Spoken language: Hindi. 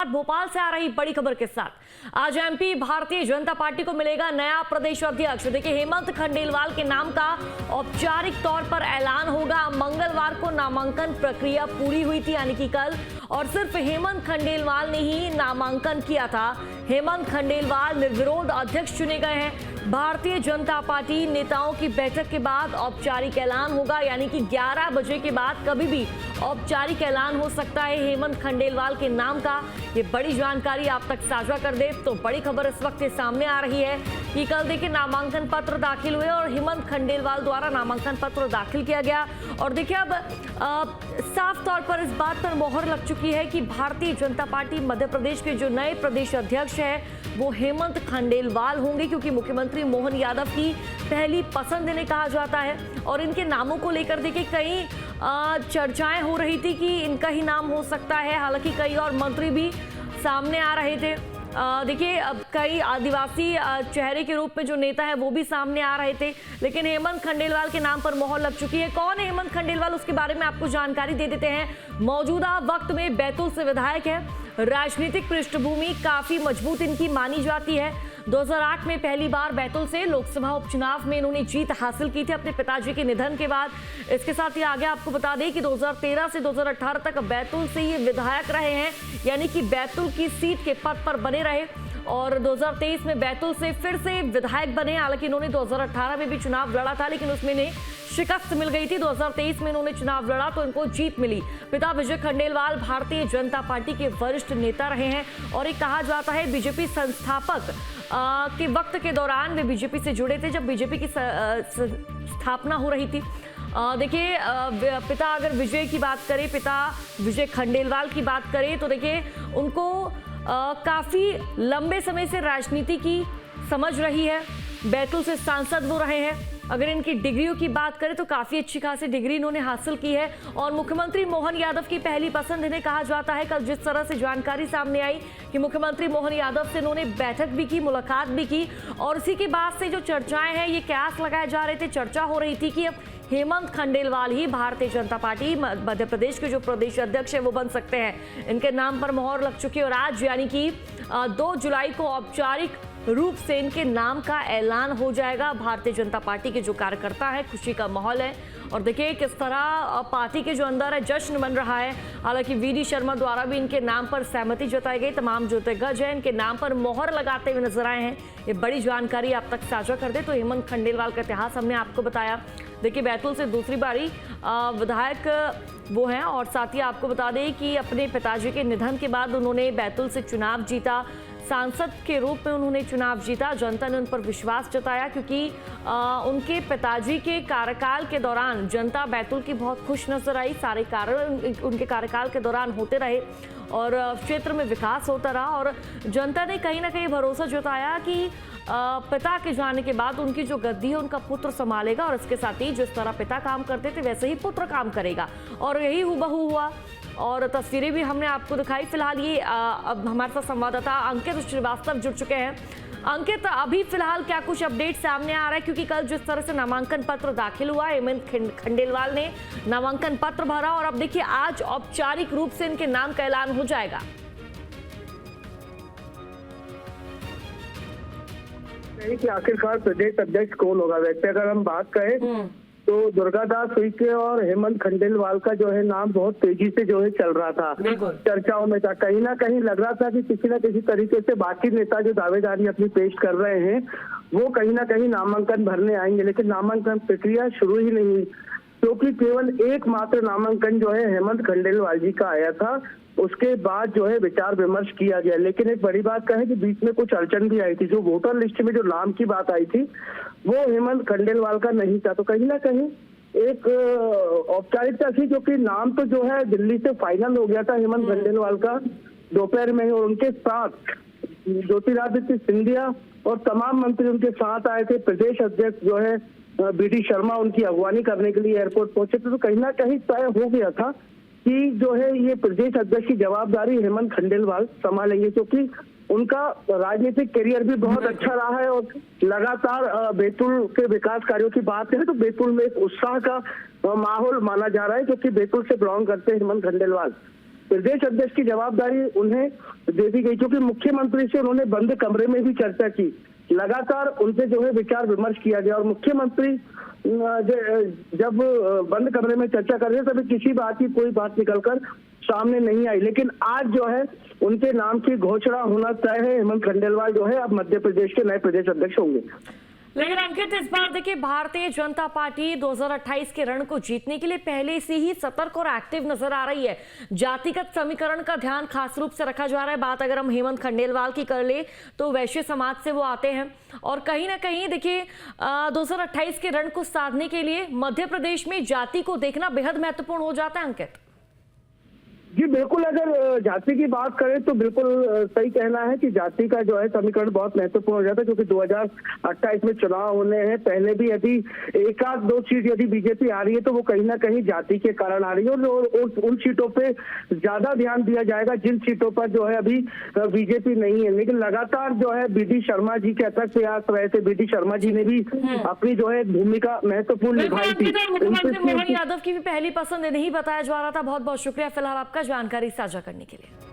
भोपाल से आ रही बड़ी खबर के साथ आज एमपी भारतीय जनता पार्टी को मिलेगा नया प्रदेश अध्यक्ष। देखिए, हेमंत खंडेलवाल के नाम का औपचारिक तौर पर ऐलान होगा। मंगलवार को नामांकन प्रक्रिया पूरी हुई थी, यानी कि कल, और सिर्फ हेमंत खंडेलवाल ने ही नामांकन किया था। हेमंत खंडेलवाल निर्विरोध अध्यक्ष चुने गए हैं। भारतीय जनता पार्टी नेताओं की बैठक के बाद औपचारिक ऐलान होगा, यानी कि 11 बजे के बाद कभी भी औपचारिक ऐलान हो सकता है हेमंत खंडेलवाल के नाम का। ये बड़ी जानकारी आप तक साझा कर दे तो बड़ी खबर इस वक्त सामने आ रही है कि कल देखिए नामांकन पत्र दाखिल हुए और हेमंत खंडेलवाल द्वारा नामांकन पत्र दाखिल किया गया। और देखिए अब साफ तौर पर इस बात पर मोहर लग चुकी है कि भारतीय जनता पार्टी मध्य प्रदेश के जो नए प्रदेश अध्यक्ष है वो हेमंत खंडेलवाल होंगे, क्योंकि मुख्यमंत्री मोहन यादव की पहली पसंद इन्हें कहा जाता है। और इनके नामों को लेकर देखिए कई चर्चाएं हो रही थी कि इनका ही नाम हो सकता है। हालांकि कई और मंत्री भी सामने आ रहे थे। देखिए अब कई आदिवासी चेहरे के रूप में जो नेता है वो भी सामने आ रहे थे, लेकिन हेमंत खंडेलवाल के नाम पर मोहर लग चुकी है। कौन है हेमंत खंडेलवाल, उसके बारे में आपको जानकारी दे देते हैं। मौजूदा वक्त में बैतूल से विधायक है। राजनीतिक पृष्ठभूमि काफी मजबूत इनकी मानी जाती है। 2008 में पहली बार बैतूल से लोकसभा उपचुनाव में इन्होंने जीत हासिल की थी अपने पिताजी के निधन के बाद। इसके साथ ही आगे आपको बता दें कि 2013 से 2018 तक बैतूल से ये विधायक रहे हैं, यानी कि बैतूल की सीट के पद पर बने रहे। और 2023 में बैतूल से फिर से विधायक बने। हालांकि इन्होंने 2018 में भी चुनाव लड़ा था, लेकिन उसमें इन्हें शिकस्त मिल गई थी। 2023 में इन्होंने चुनाव लड़ा तो इनको जीत मिली। पिता विजय खंडेलवाल भारतीय जनता पार्टी के वरिष्ठ नेता रहे हैं और एक कहा जाता है बीजेपी संस्थापक के वक्त के दौरान वे बीजेपी से जुड़े थे, जब बीजेपी की स्थापना हो रही थी। देखिए पिता अगर विजय की बात करें, पिता विजय खंडेलवाल की बात करें तो देखिए उनको काफ़ी लंबे समय से राजनीति की समझ रही है। बैतूल से सांसद वो रहे हैं। अगर इनकी डिग्रियों की बात करें तो काफ़ी अच्छी खासी डिग्री इन्होंने हासिल की है और मुख्यमंत्री मोहन यादव की पहली पसंद इन्हें कहा जाता है। कल जिस तरह से जानकारी सामने आई कि मुख्यमंत्री मोहन यादव से इन्होंने बैठक भी की, मुलाकात भी की, और इसी के बाद से जो चर्चाएं हैं, ये कयास लगाए जा रहे थे, चर्चा हो रही थी कि अब हेमंत खंडेलवाल ही भारतीय जनता पार्टी मध्य प्रदेश के जो प्रदेश अध्यक्ष है वो बन सकते हैं। इनके नाम पर मोहर लग चुकी है और आज यानी कि 2 जुलाई को औपचारिक रूप से इनके नाम का ऐलान हो जाएगा। भारतीय जनता पार्टी के जो कार्यकर्ता है, खुशी का माहौल है और देखिए किस तरह पार्टी के जो अंदर है जश्न बन रहा है। हालांकि वीडी शर्मा द्वारा भी इनके नाम पर सहमति जताई गई। तमाम जो दिग्गज हैं इनके नाम पर मोहर लगाते हुए नजर आए हैं। ये बड़ी जानकारी आप तक साझा कर दे तो हेमंत खंडेलवाल का इतिहास हमने आपको बताया। देखिए बैतूल से दूसरी बारी विधायक वो हैं और साथ ही आपको बता दें कि अपने पिताजी के निधन के बाद उन्होंने बैतूल से चुनाव जीता। सांसद के रूप में उन्होंने चुनाव जीता। जनता ने उन पर विश्वास जताया क्योंकि उनके पिताजी के कार्यकाल के दौरान जनता बैतूल की बहुत खुश नजर आई। सारे कार्य उनके कार्यकाल के दौरान होते रहे और क्षेत्र में विकास होता रहा और जनता ने कहीं ना कहीं भरोसा जताया कि पिता के जाने के बाद उनकी जो गद्दी है उनका पुत्र संभालेगा और इसके साथ ही जिस तरह पिता काम करते थे वैसे ही पुत्र काम करेगा और यही हुबहू हुआ। और तस्वीरें भी हमने आपको दिखाई। फिलहाल ये अब हमारे साथ संवाददाता अंकित श्रीवास्तव जुड़ चुके हैं। अंकित, अभी फिलहाल क्या कुछ अपडेट सामने आ रहा है, क्योंकि कल जिस तरह से नामांकन पत्र दाखिल हुआ, हेमंत खंडेलवाल ने नामांकन पत्र भरा और अब देखिए आज औपचारिक रूप से इनके नाम का ऐलान हो जाएगा। कि आखिरकार प्रदेश अध्यक्ष कौन होगा। वैसे अगर हम बात करें तो दुर्गादास उइके और हेमंत खंडेलवाल का जो है नाम बहुत तेजी से जो है चल रहा था, चर्चाओं में था। कहीं ना कहीं लग रहा था कि किसी न किसी तरीके से बाकी नेता जो दावेदारी अपनी पेश कर रहे हैं वो कहीं ना कहीं नामांकन भरने आएंगे, लेकिन नामांकन प्रक्रिया शुरू ही नहीं हुई क्योंकि केवल एकमात्र नामांकन जो है हेमंत खंडेलवाल जी का आया था। उसके बाद जो है विचार विमर्श किया गया, लेकिन एक बड़ी बात कहें कि बीच में कुछ अड़चन भी आई थी। जो वोटर लिस्ट में जो नाम की बात आई थी वो हेमंत खंडेलवाल का नहीं था, तो कहीं ना कहीं एक औपचारिकता थी क्योंकि नाम तो जो है दिल्ली से फाइनल हो गया था हेमंत खंडेलवाल का दोपहर में ही। और उनके साथ ज्योतिरादित्य सिंधिया और तमाम मंत्री उनके साथ आए थे। प्रदेश अध्यक्ष जो है वीडी शर्मा उनकी अगवानी करने के लिए एयरपोर्ट पहुंचे थे, तो कहीं ना कहीं तय हो गया था कि जो है ये प्रदेश अध्यक्ष की जवाबदारी हेमंत खंडेलवाल संभालेंगे, क्योंकि उनका राजनीतिक करियर भी बहुत अच्छा रहा है और लगातार बैतूल के विकास कार्यों की बात है तो बैतूल में एक उत्साह का माहौल माना जा रहा है, क्योंकि बैतूल से बिलोंग करते हैं हेमंत खंडेलवाल। प्रदेश अध्यक्ष की जवाबदारी उन्हें दे दी गई, क्योंकि मुख्यमंत्री से उन्होंने बंद कमरे में भी चर्चा की, लगातार उनसे जो है विचार विमर्श किया गया और मुख्यमंत्री जब बंद कमरे में चर्चा कर रहे तभी किसी बात की कोई बात निकलकर सामने नहीं आई। लेकिन आज जो है उनके नाम की घोषणा होना तय है। हेमंत खंडेलवाल जो है अब मध्य प्रदेश के नए प्रदेश अध्यक्ष होंगे। लेकिन अंकित, इस बार देखिए भारतीय जनता पार्टी 2028 के रण को जीतने के लिए पहले से ही सतर्क और एक्टिव नजर आ रही है। जातिगत समीकरण का ध्यान खास रूप से रखा जा रहा है। बात अगर हम हेमंत खंडेलवाल की कर ले तो वैश्य समाज से वो आते हैं और कहीं ना कहीं देखिए 2028 के रण को साधने के लिए मध्य प्रदेश में जाति को देखना बेहद महत्वपूर्ण हो जाता है। अंकित जी बिल्कुल, अगर जाति की बात करें तो बिल्कुल सही कहना है कि जाति का जो है समीकरण बहुत महत्वपूर्ण हो जाता है, क्योंकि 2028 में चुनाव होने हैं। पहले भी यदि एक आध दो सीट यदि बीजेपी आ रही है तो वो कहीं ना कहीं जाति के कारण आ रही है और उन सीटों पे ज्यादा ध्यान दिया जाएगा जिन सीटों पर जो है अभी बीजेपी नहीं है। लेकिन लगातार जो है बीडी शर्मा जी के अथक प्रयास रहे थे। बीडी शर्मा जी ने भी अपनी जो है भूमिका महत्वपूर्ण निभाई थी। मुख्यमंत्री मोहन यादव की भी पहली पसंद नहीं बताया जा रहा था। बहुत बहुत शुक्रिया फिलहाल आपका जानकारी साझा करने के लिए।